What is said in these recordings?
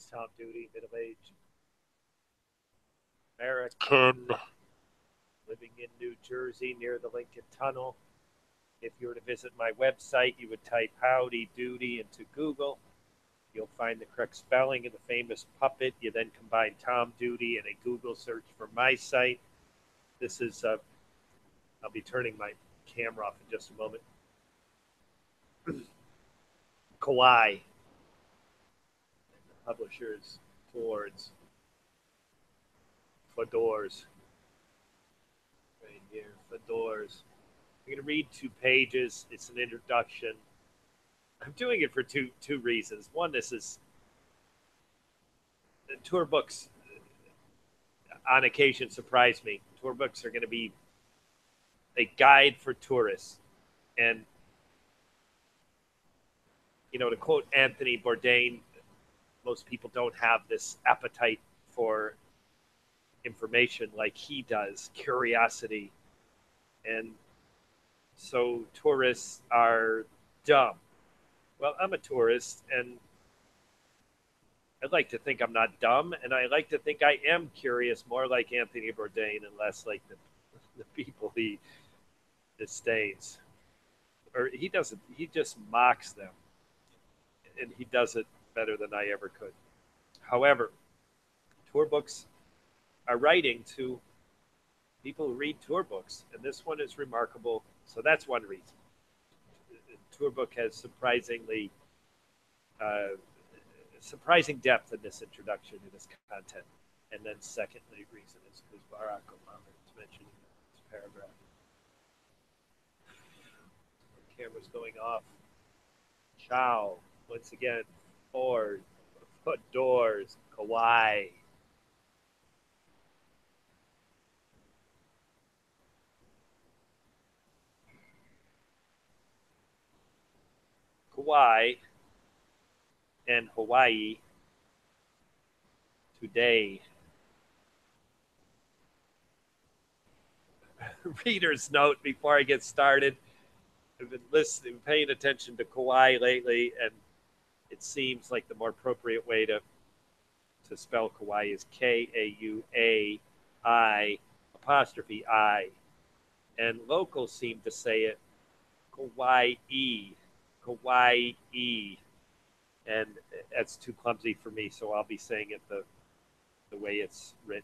is Tom Duty, middle-aged American living in New Jersey near the Lincoln Tunnel. If you were to visit my website, you would type Howdy Doody into Google. You'll find the correct spelling of the famous puppet. You then combine Tom Duty and a Google search for my site. This is, I'll be turning my camera off in just a moment. Kauai, the publishers towards Fodor's. Right here, Fodor's. I'm going to read 2 pages. It's an introduction. I'm doing it for two reasons. One, this is tour books on occasion surprise me. Tour books are going to be a guide for tourists. And, you know, to quote Anthony Bourdain, most people don't have this appetite for information like he does, curiosity. And so tourists are dumb. Well, I'm a tourist, and I'd like to think I'm not dumb, and I like to think I am curious, more like Anthony Bourdain and less like the people he disdains. Or he doesn't, he just mocks them, and he does it better than I ever could. However, tour books are writing to people who read tour books, and this one is remarkable. So that's one reason. The tour book has uh, surprising depth in this introduction, in this content. And then, secondly, reason is because Barack Obama is mentioned in this paragraph. The camera's going off. Ciao. Once again, Ford, Fodor's, Kauai. Kauai and Hawaii today. Reader's note before I get started. I've been listening, paying attention to Kauai lately, and it seems like the more appropriate way to spell Kauai is Kauai apostrophe I. And locals seem to say it Kauai, Kauai, and that's too clumsy for me, so I'll be saying it the way it's written.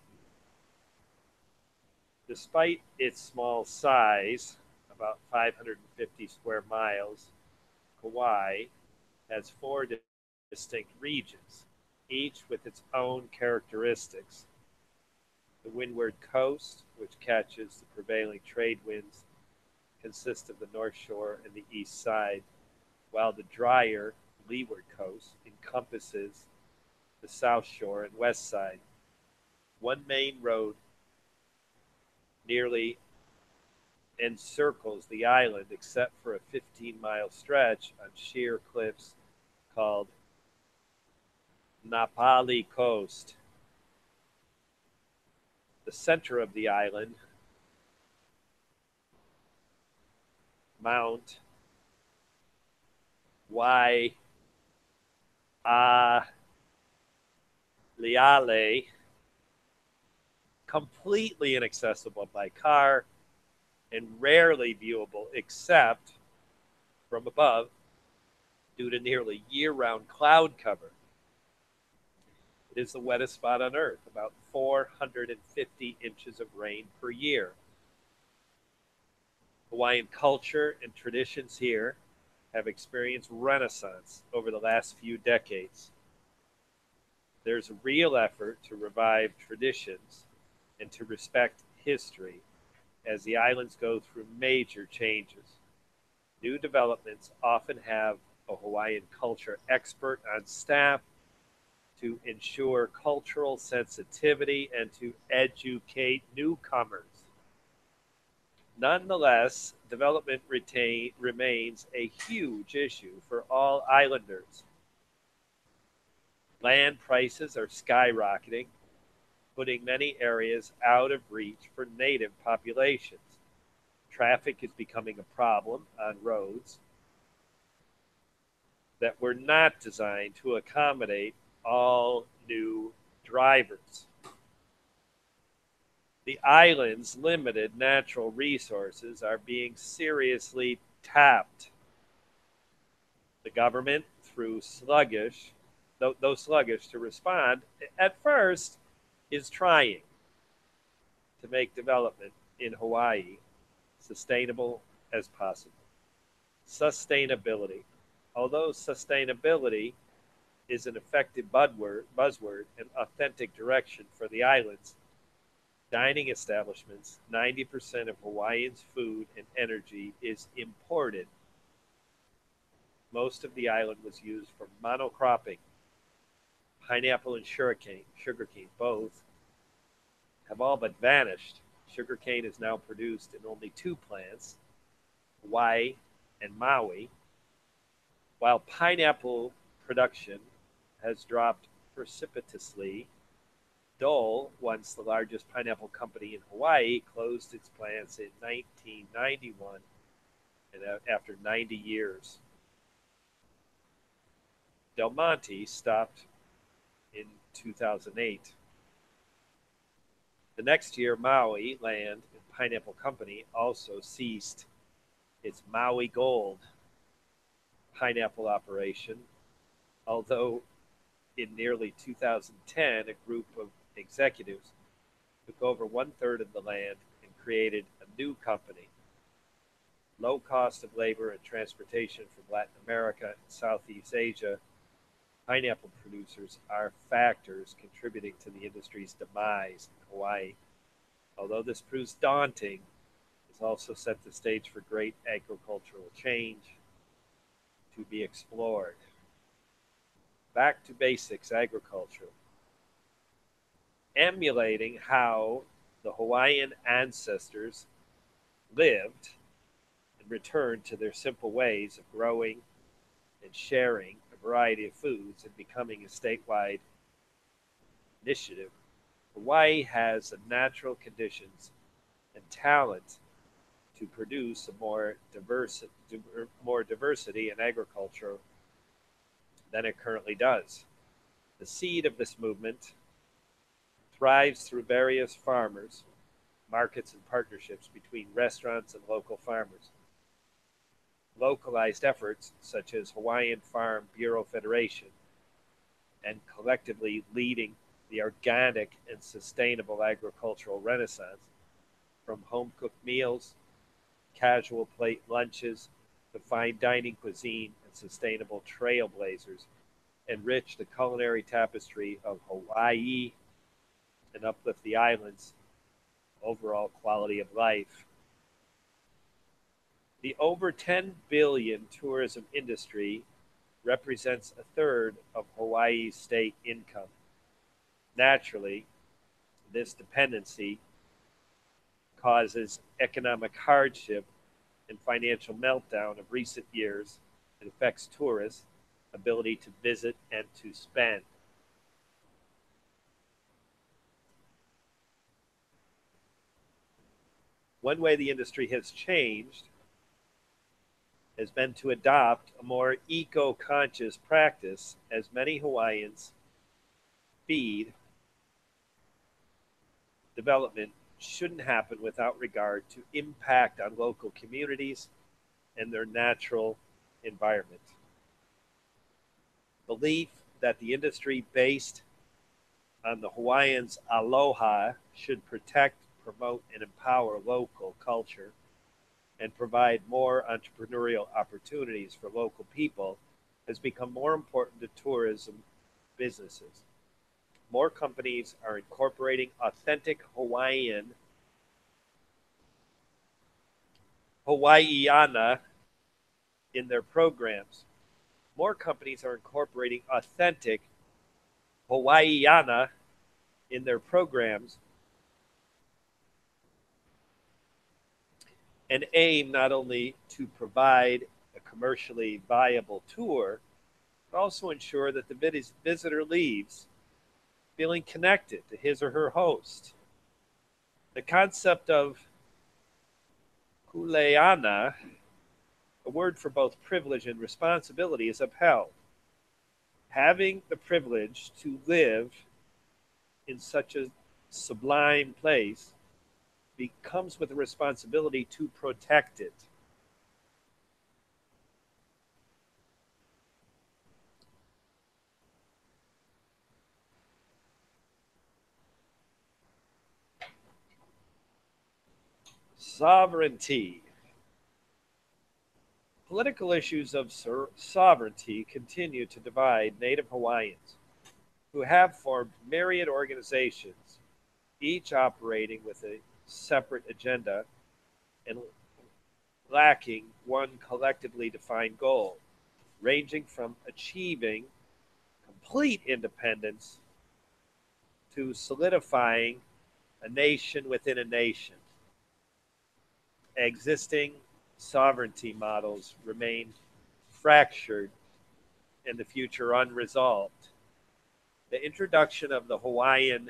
Despite its small size, about 550 square miles, Kauai has 4 distinct regions, each with its own characteristics. The windward coast, which catches the prevailing trade winds, consists of the north shore and the east side, while the drier leeward coast encompasses the south shore and west side. One main road nearly encircles the island except for a 15-mile stretch on sheer cliffs called Napali Coast. The center of the island, Mount Waialeale, completely inaccessible by car and rarely viewable except from above due to nearly year-round cloud cover. It is the wettest spot on Earth, about 450 inches of rain per year. Hawaiian culture and traditions here have experienced renaissance over the last few decades. There's a real effort to revive traditions and to respect history as the islands go through major changes. New developments often have a Hawaiian culture expert on staff to ensure cultural sensitivity and to educate newcomers. Nonetheless, development remains a huge issue for all islanders. Land prices are skyrocketing, putting many areas out of reach for native populations. Traffic is becoming a problem on roads that were not designed to accommodate all new drivers. The island's limited natural resources are being seriously tapped. The government, though sluggish to respond, at first is trying to make development in Hawaii sustainable as possible. Sustainability. Although sustainability is an effective buzzword and authentic direction for the islands, dining establishments, 90% of Hawaiians' food and energy is imported. Most of the island was used for monocropping. Pineapple and sugarcane both have all but vanished. Sugarcane is now produced in only two plants, Hawaii and Maui, while pineapple production has dropped precipitously. Dole, once the largest pineapple company in Hawaii, closed its plants in 1991 and after 90 years. Del Monte stopped in 2008. The next year, Maui Land and Pineapple Company also ceased its Maui Gold pineapple operation, although in nearly 2010, a group of executives took over one-third of the land and created a new company. Low cost of labor and transportation from Latin America and Southeast Asia pineapple producers are factors contributing to the industry's demise in Hawaii. Although this proves daunting, it's also set the stage for great agricultural change to be explored. Back to basics agriculture. Emulating how the Hawaiian ancestors lived and returned to their simple ways of growing and sharing a variety of foods and becoming a statewide initiative, Hawaii has the natural conditions and talent to produce more diversity in agriculture than it currently does. The seed of this movement thrives through various farmers, markets, and partnerships between restaurants and local farmers. Localized efforts such as Hawaiian Farm Bureau Federation and collectively leading the organic and sustainable agricultural renaissance, from home-cooked meals, casual plate lunches, to fine dining cuisine and sustainable trailblazers, enrich the culinary tapestry of Hawaii and uplift the island's overall quality of life. The over 10 billion tourism industry represents a third of Hawaii's state income. Naturally, this dependency causes economic hardship and financial meltdown of recent years. It affects tourists' ability to visit and to spend. One way the industry has changed has been to adopt a more eco-conscious practice, as many Hawaiians feed development shouldn't happen without regard to impact on local communities and their natural environment. Belief that the industry based on the Hawaiians' aloha should protect, promote, and empower local culture and provide more entrepreneurial opportunities for local people has become more important to tourism businesses. More companies are incorporating authentic Hawaiiana in their programs. More companies are incorporating authentic Hawaiiana in their programs and aim not only to provide a commercially viable tour, but also ensure that the visitor leaves feeling connected to his or her host. The concept of kuleana, a word for both privilege and responsibility, is upheld. Having the privilege to live in such a sublime place becomes with a responsibility to protect it. Sovereignty. Political issues of sovereignty continue to divide Native Hawaiians, who have formed myriad organizations, each operating with a separate agenda and lacking one collectively defined goal, ranging from achieving complete independence to solidifying a nation within a nation. Existing sovereignty models remain fractured and the future unresolved. The introduction of the Hawaiian,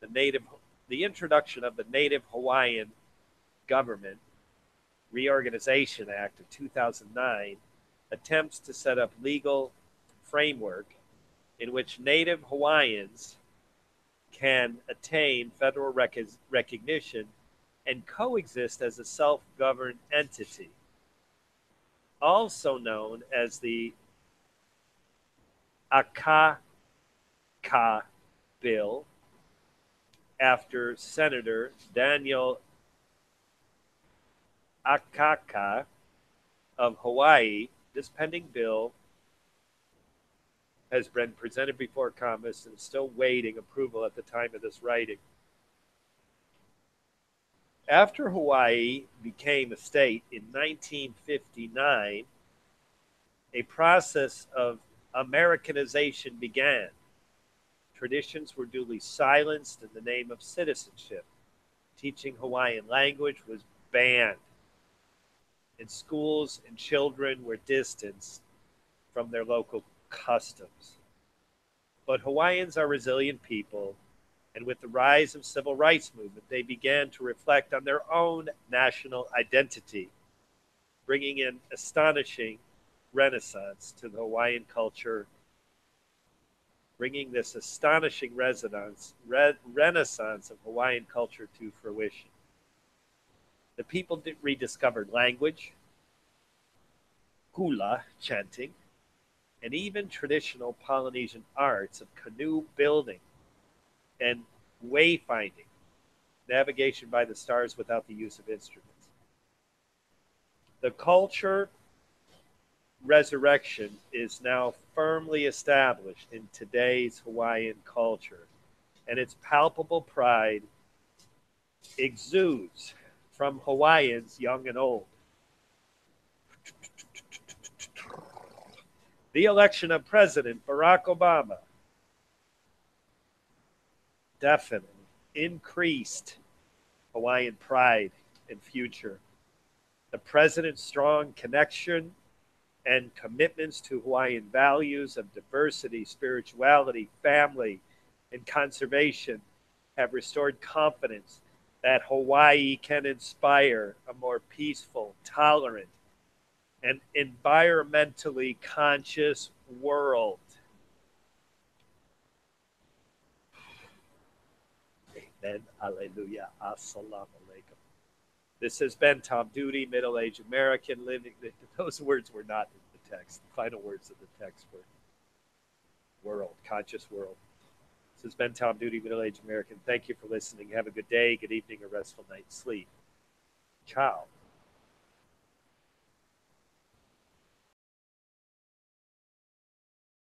the native, the introduction of the Native Hawaiian Government Reorganization Act of 2009 attempts to set up legal framework in which Native Hawaiians can attain federal recognition and coexist as a self-governed entity, also known as the Akaka Bill, after Senator Daniel Akaka of Hawaii. This pending bill has been presented before Congress and is still waiting approval at the time of this writing. After Hawaii became a state in 1959, a process of Americanization began. Traditions were duly silenced in the name of citizenship. Teaching Hawaiian language was banned. In schools, and children were distanced from their local customs. But Hawaiians are resilient people, and with the rise of civil rights movement, they began to reflect on their own national identity, bringing an astonishing renaissance to the Hawaiian culture, bringing this astonishing renaissance of Hawaiian culture to fruition. The people rediscovered language, hula chanting, and even traditional Polynesian arts of canoe building and wayfinding, navigation by the stars without the use of instruments. The culture resurrection is now firmly established in today's Hawaiian culture, and its palpable pride exudes from Hawaiians young and old. The election of President Barack Obama definitely increased Hawaiian pride and future. The president's strong connection and commitments to Hawaiian values of diversity, spirituality, family, and conservation have restored confidence that Hawaii can inspire a more peaceful, tolerant, and environmentally conscious world. Amen. Alleluia. Assalamu alaikum. This has been Tom Duty, middle-aged American living. Those words were not in the text. The final words of the text were world, conscious world. This has been Tom Duty, middle-aged American. Thank you for listening. Have a good day, good evening, or restful night's sleep. Ciao.